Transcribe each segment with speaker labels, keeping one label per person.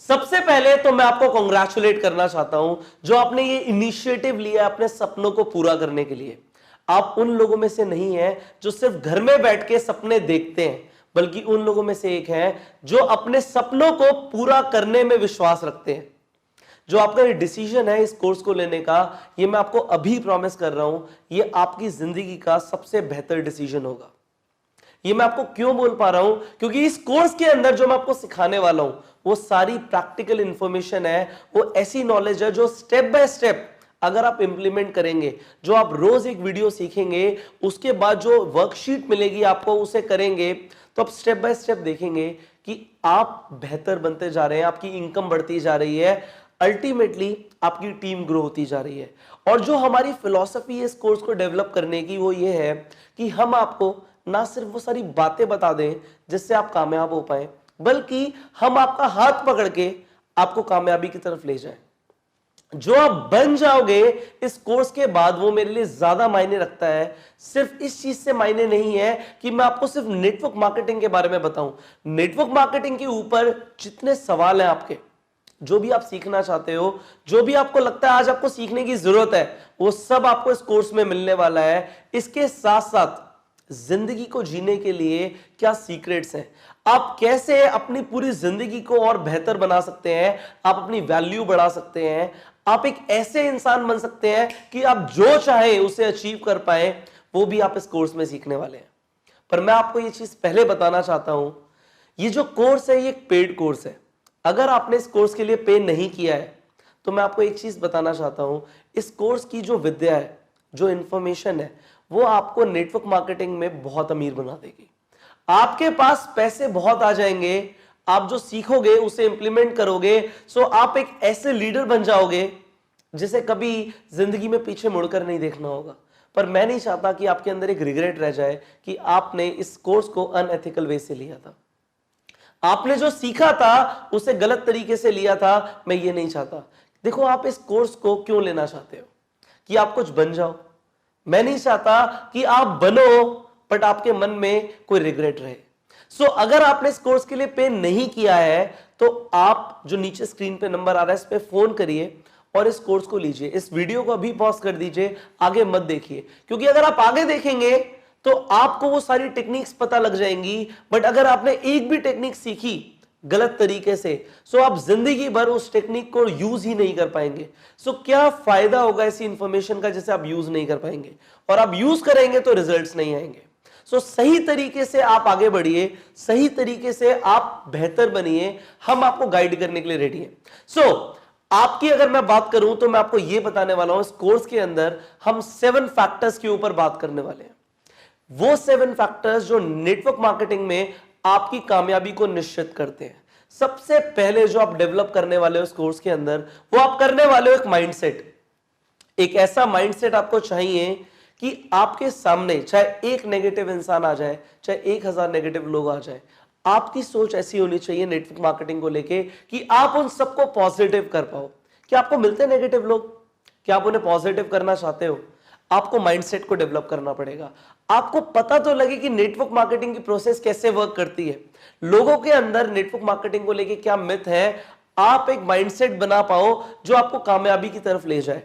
Speaker 1: सबसे पहले तो मैं आपको कॉन्ग्रेचुलेट करना चाहता हूं जो आपने ये इनिशिएटिव लिया अपने सपनों को पूरा करने के लिए। आप उन लोगों में से नहीं है जो सिर्फ घर में बैठ के सपने देखते हैं, बल्कि उन लोगों में से एक है जो अपने सपनों को पूरा करने में विश्वास रखते हैं। जो आपका ये डिसीजन है इस कोर्स को लेने का, ये मैं आपको अभी प्रॉमिस कर रहा हूं, ये आपकी जिंदगी का सबसे बेहतर डिसीजन होगा। ये मैं आपको क्यों बोल पा रहा हूं, क्योंकि इस कोर्स के अंदर जो मैं आपको सिखाने वाला हूं वो सारी प्रैक्टिकल इंफॉर्मेशन है, वो ऐसी नॉलेज है जो स्टेप बाय स्टेप अगर आप इंप्लीमेंट करेंगे, जो आप रोज एक वीडियो सीखेंगे, उसके बाद जो वर्कशीट मिलेगी आपको उसे करेंगे, तो आप स्टेप बाय स्टेप देखेंगे कि आप बेहतर बनते जा रहे हैं, आपकी इनकम बढ़ती जा रही है, अल्टीमेटली आपकी टीम ग्रो होती जा रही है। और जो हमारी फिलॉसफी है इस कोर्स को डेवलप करने की वो ये है कि हम आपको ना सिर्फ वो सारी बातें बता दें जिससे आप कामयाब हो पाए, बल्कि हम आपका हाथ पकड़ के आपको कामयाबी की तरफ ले जाएं। जो आप बन जाओगे इस कोर्स के बाद वो मेरे लिए ज्यादा मायने रखता है। सिर्फ इस चीज से मायने नहीं है कि मैं आपको सिर्फ नेटवर्क मार्केटिंग के बारे में बताऊं। नेटवर्क मार्केटिंग के ऊपर जितने सवाल हैं आपके, जो भी आप सीखना चाहते हो, जो भी आपको लगता है आज आपको सीखने की जरूरत है, वो सब आपको इस कोर्स में मिलने वाला है। इसके साथ साथ जिंदगी को जीने के लिए क्या सीक्रेट्स हैं, आप कैसे अपनी पूरी जिंदगी को और बेहतर बना सकते हैं, आप अपनी वैल्यू बढ़ा सकते हैं, आप एक ऐसे इंसान बन सकते हैं कि आप जो चाहे उसे अचीव कर पाए, वो भी आप इस कोर्स में सीखने वाले हैं। पर मैं आपको ये चीज पहले बताना चाहता हूं, ये जो कोर्स है ये एक पेड कोर्स है। अगर आपने इस कोर्स के लिए पे नहीं किया है तो मैं आपको एक चीज बताना चाहता हूं, इस कोर्स की जो विद्या है, जो इंफॉर्मेशन है, वो आपको नेटवर्क मार्केटिंग में बहुत अमीर बना देगी। आपके पास पैसे बहुत आ जाएंगे, आप जो सीखोगे उसे इंप्लीमेंट करोगे, सो आप एक ऐसे लीडर बन जाओगे जिसे कभी जिंदगी में पीछे मुड़कर नहीं देखना होगा। पर मैं नहीं चाहता कि आपके अंदर एक रिग्रेट रह जाए कि आपने इस कोर्स को अनएथिकल वे से लिया था, आपने जो सीखा था उसे गलत तरीके से लिया था। मैं ये नहीं चाहता। देखो, आप इस कोर्स को क्यों लेना चाहते हो? कि आप कुछ बन जाओ। मैं नहीं चाहता कि आप बनो बट आपके मन में कोई रिग्रेट रहे। सो अगर आपने इस कोर्स के लिए पे नहीं किया है तो आप जो नीचे स्क्रीन पे नंबर आ रहा है इस पे फोन करिए और इस कोर्स को लीजिए। इस वीडियो को अभी पॉज कर दीजिए, आगे मत देखिए, क्योंकि अगर आप आगे देखेंगे तो आपको वो सारी टेक्निक्स पता लग जाएंगी, बट अगर आपने एक भी टेक्निक सीखी गलत तरीके से, सो आप जिंदगी भर उस टेक्निक को यूज ही नहीं कर पाएंगे। सो क्या फायदा होगा ऐसी इंफॉर्मेशन का जिसे आप यूज नहीं कर पाएंगे, और आप यूज करेंगे तो रिजल्ट्स नहीं आएंगे। सो सही तरीके से आप आगे बढ़िए, सही तरीके से आप बेहतर बनिए, हम आपको गाइड करने के लिए रेडी हैं। सो आपकी अगर मैं बात करूं तो मैं आपको यह बताने वाला हूं, इस कोर्स के अंदर हम 7 फैक्टर्स के ऊपर बात करने वाले हैं। वो 7 फैक्टर्स जो नेटवर्क मार्केटिंग में आपकी कामयाबी को निश्चित करते हैं। सबसे पहले जो आप डेवलप करने वाले हो इस कोर्स के अंदर, वो आप करने वाले हो एक माइंडसेट। एक ऐसा माइंडसेट आपको चाहिए कि आपके सामने चाहे एक नेगेटिव इंसान आ जाए, चाहे 1000 नेगेटिव लोग आ जाए, आपकी सोच ऐसी होनी चाहिए नेटवर्क मार्केटिंग को लेके कि आप उन सबको पॉजिटिव कर पाओ। क्या आपको मिलते हैं नेगेटिव लोग? क्या आप उन्हें पॉजिटिव करना चाहते हो? आपको माइंडसेट को डेवलप करना पड़ेगा। आपको पता तो लगे कि नेटवर्क मार्केटिंग की प्रोसेस कैसे वर्क करती है, लोगों के अंदर नेटवर्क मार्केटिंग को लेके क्या मिथ है, आप एक माइंडसेट बना पाओ जो आपको कामयाबी की तरफ ले जाए।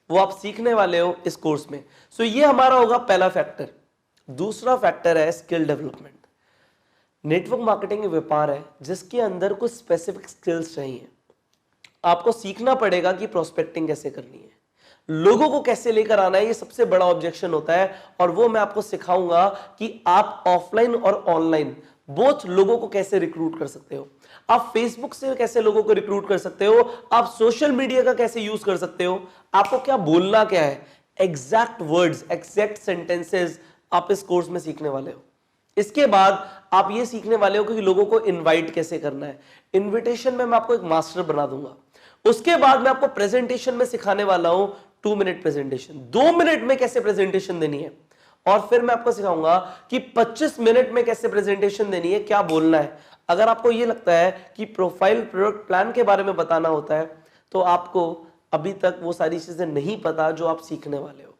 Speaker 1: वो आप सीखने वाले हो इस कोर्स में। सो ये हमारा होगा पहला फैक्टर। दूसरा फैक्टर है स्किल डेवलपमेंट। नेटवर्क मार्केटिंग एक व्यापार है जिसके अंदर कुछ स्पेसिफिक स्किल्स चाहिए। आपको सीखना पड़ेगा कि प्रोस्पेक्टिंग कैसे करनी है, लोगों को कैसे लेकर आना है। ये सबसे बड़ा ऑब्जेक्शन होता है, और वो मैं आपको सिखाऊंगा कि आप ऑफलाइन और ऑनलाइन बोथ लोगों को कैसे रिक्रूट कर सकते हो। आप फेसबुक से कैसे लोगों को रिक्रूट कर सकते हो, आप सोशल मीडिया का कैसे यूज कर सकते हो, आपको क्या बोलना क्या है, एग्जैक्ट वर्ड्स, एग्जैक्ट सेंटेंसेस आप इस कोर्स में सीखने वाले हो। इसके बाद आप ये सीखने वाले हो कि लोगों को इनवाइट कैसे करना है। इनविटेशन में मैं आपको एक मास्टर बना दूंगा। उसके बाद मैं आपको प्रेजेंटेशन में सिखाने वाला हूं 2 मिनट प्रेजेंटेशन, 2 मिनट में कैसे प्रेजेंटेशन देनी है। और फिर मैं आपको सिखाऊंगा कि 25 मिनट में कैसे प्रेजेंटेशन देनी है, क्या बोलना है। अगर आपको यह लगता है कि प्रोफाइल प्रोडक्ट प्लान के बारे में बताना होता है तो आपको अभी तक वो सारी चीजें नहीं पता जो आप सीखने वाले हो।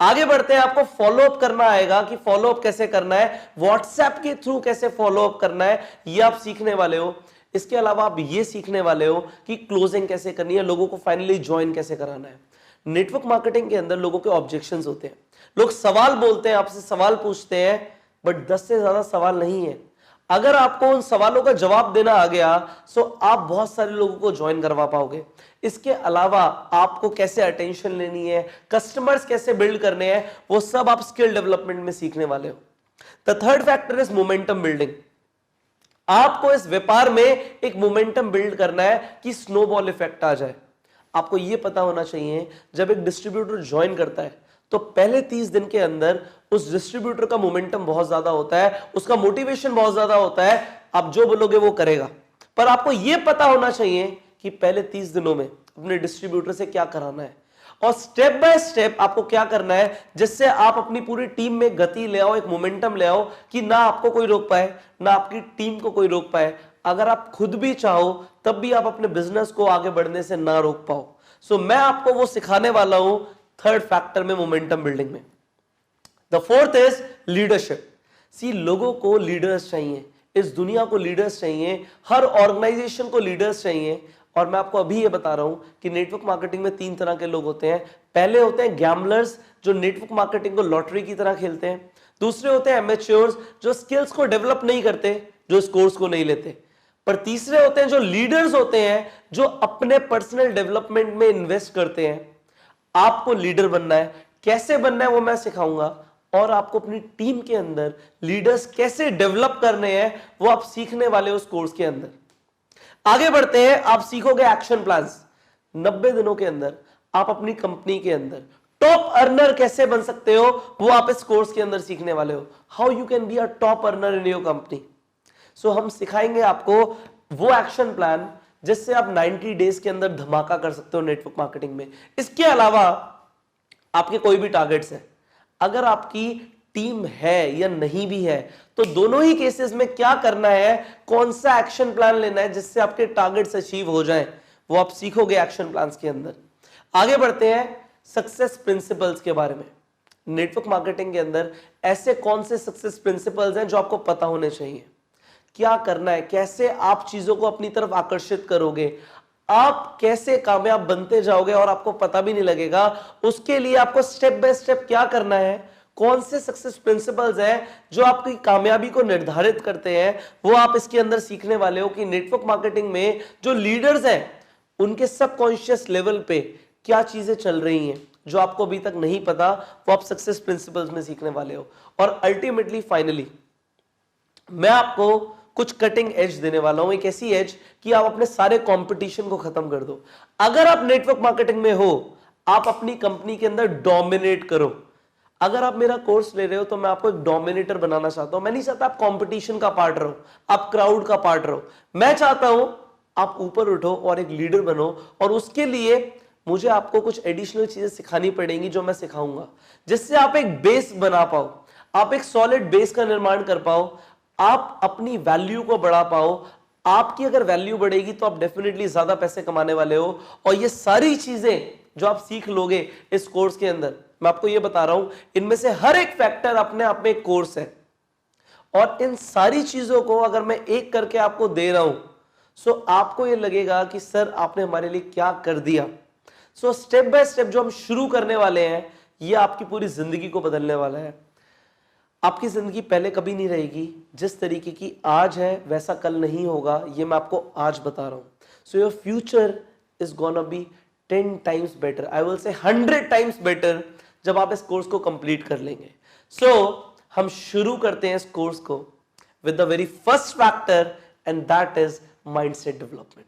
Speaker 1: आगे बढ़ते हैं, आपको फॉलोअप करना आएगा कि फॉलोअप कैसे करना है, व्हाट्सएप के थ्रू कैसे फॉलोअप करना है, ये आप सीखने वाले हो। इसके अलावा आप ये सीखने वाले हो कि क्लोजिंग कैसे करनी है, लोगों को फाइनली ज्वाइन कैसे कराना है। नेटवर्क मार्केटिंग के अंदर लोगों के ऑब्जेक्शंस होते हैं, लोग सवाल बोलते हैं, आपसे सवाल पूछते हैं, बट 10 से ज्यादा सवाल नहीं है। अगर आपको उन सवालों का जवाब देना आ गया तो आप बहुत सारे लोगों को ज्वाइन करवा पाओगे। इसके अलावा आपको कैसे अटेंशन लेनी है, कस्टमर्स कैसे बिल्ड करने हैं, वो सब आप स्किल डेवलपमेंट में सीखने वाले हो। The third factor is momentum building. आपको इस व्यापार में एक मोमेंटम बिल्ड करना है कि स्नोबॉल इफेक्ट आ जाए। आपको यह पता होना चाहिए जब एक डिस्ट्रीब्यूटर ज्वाइन करता है तो पहले 30 दिन के अंदर उस डिस्ट्रीब्यूटर का मोमेंटम बहुत ज्यादा होता है, उसका मोटिवेशन बहुत ज्यादा होता है, आप जो बोलोगे वो करेगा। पर आपको यह पता होना चाहिए कि पहले 30 दिनों में अपने डिस्ट्रीब्यूटर से क्या कराना है और स्टेप बाय स्टेप आपको क्या करना है जिससे आप अपनी पूरी टीम में गति ले आओ, एक मोमेंटम ले आओ कि ना आपको कोई रोक पाए, ना आपकी टीम को कोई रोक पाए। अगर आप खुद भी चाहो तब भी आप अपने बिजनेस को आगे बढ़ने से ना रोक पाओ। सो मैं आपको वो सिखाने वाला हूं थर्ड फैक्टर में, मोमेंटम बिल्डिंग में। The fourth is leadership. See, लोगों को लीडर्स चाहिए, इस दुनिया को लीडर्स चाहिए, हर ऑर्गेनाइजेशन को लीडर्स चाहिए। और मैं आपको अभी ये बता रहा हूं कि नेटवर्क मार्केटिंग में 3 तरह के लोग होते हैं। पहले होते हैं गैम्बलर्स जो नेटवर्क मार्केटिंग को लॉटरी की तरह खेलते हैं। दूसरे होते हैं एमेच्योर्स जो स्किल्स को डेवलप नहीं करते, जो स्कोर्स को नहीं लेते। पर तीसरे होते हैं जो लीडर्स होते हैं, जो अपने पर्सनल डेवलपमेंट में इन्वेस्ट करते हैं। आपको लीडर बनना है, कैसे बनना है वो मैं सिखाऊंगा, और आपको अपनी टीम के अंदर लीडर्स कैसे डेवलप करने हैं वो आप सीखने वाले हो उस कोर्स के अंदर। आगे बढ़ते हैं, आप सीखोगे एक्शन प्लान्स। 90 दिनों के अंदर आप अपनी कंपनी के अंदर टॉप अर्नर कैसे बन सकते हो वो आप इस कोर्स के अंदर सीखने वाले हो। How you can be a top earner in your company. So हम सिखाएंगे आपको वो एक्शन प्लान जिससे आप 90 डेज के अंदर धमाका कर सकते हो नेटवर्क मार्केटिंग में। इसके अलावा आपके कोई भी टारगेट्स हैं, अगर आपकी टीम है या नहीं भी है तो दोनों ही केसेस में क्या करना है, कौन सा एक्शन प्लान लेना है जिससे आपके टारगेट्स अचीव हो जाएं, वो आप सीखोगे एक्शन प्लान्स के अंदर। आगे बढ़ते हैं सक्सेस प्रिंसिपल्स के बारे में। नेटवर्क मार्केटिंग के अंदर ऐसे कौन से सक्सेस प्रिंसिपल्स हैं जो आपको पता होने चाहिए, क्या करना है, कैसे आप चीजों को अपनी तरफ आकर्षित करोगे, आप कैसे कामयाब बनते जाओगे और आपको पता भी नहीं लगेगा। उसके लिए आपको स्टेप बाय स्टेप क्या करना है, कौन से सक्सेस प्रिंसिपल्स हैं जो आपकी कामयाबी को निर्धारित करते हैं, वो आप इसके अंदर सीखने वाले हो कि नेटवर्क मार्केटिंग में जो लीडर्स हैं उनके सबकॉन्शियस लेवल पे क्या चीजें चल रही हैं जो आपको अभी तक नहीं पता, वो आप सक्सेस प्रिंसिपल्स में सीखने वाले हो। और अल्टीमेटली फाइनली मैं आपको कुछ कटिंग एज देने वाला हूं, एक ऐसी एज कि आप अपने सारे कंपटीशन को खत्म कर दो। अगर आप नेटवर्क मार्केटिंग में हो, आप अपनी कंपनी के अंदर डोमिनेट करो। अगर आप मेरा कोर्स ले रहे हो तो मैं आपको एक डोमिनेटर बनाना चाहता हूं। मैं नहीं चाहता आप कंपटीशन का पार्ट रहो, आप क्राउड का पार्ट रहो। मैं चाहता हूं आप ऊपर उठो और एक लीडर बनो, और उसके लिए मुझे आपको कुछ एडिशनल चीजें सिखानी पड़ेंगी जो मैं सिखाऊंगा, जिससे आप एक बेस बना पाओ, आप एक सॉलिड बेस का निर्माण कर पाओ, आप अपनी वैल्यू को बढ़ा पाओ। आपकी अगर वैल्यू बढ़ेगी तो आप डेफिनेटली ज्यादा पैसे कमाने वाले हो। और ये सारी चीजें जो आप सीख लोगे इस कोर्स के अंदर, मैं आपको ये बता रहा हूं, इनमें से हर एक फैक्टर अपने आप में एक कोर्स है। और इन सारी चीजों को अगर मैं एक करके आपको दे रहा हूं सो आपको ये लगेगा कि सर आपने हमारे लिए क्या कर दिया। सो स्टेप बाय स्टेप जो हम शुरू करने वाले हैं ये आपकी पूरी जिंदगी को बदलने वाला है। आपकी जिंदगी पहले कभी नहीं रहेगी, जिस तरीके की आज है वैसा कल नहीं होगा, ये मैं आपको आज बता रहा हूं। So your future is gonna be 10 times better, I will say 100 times better जब आप इस कोर्स को कंप्लीट कर लेंगे। सो हम शुरू करते हैं इस कोर्स को with the very first factor, and that is mindset development.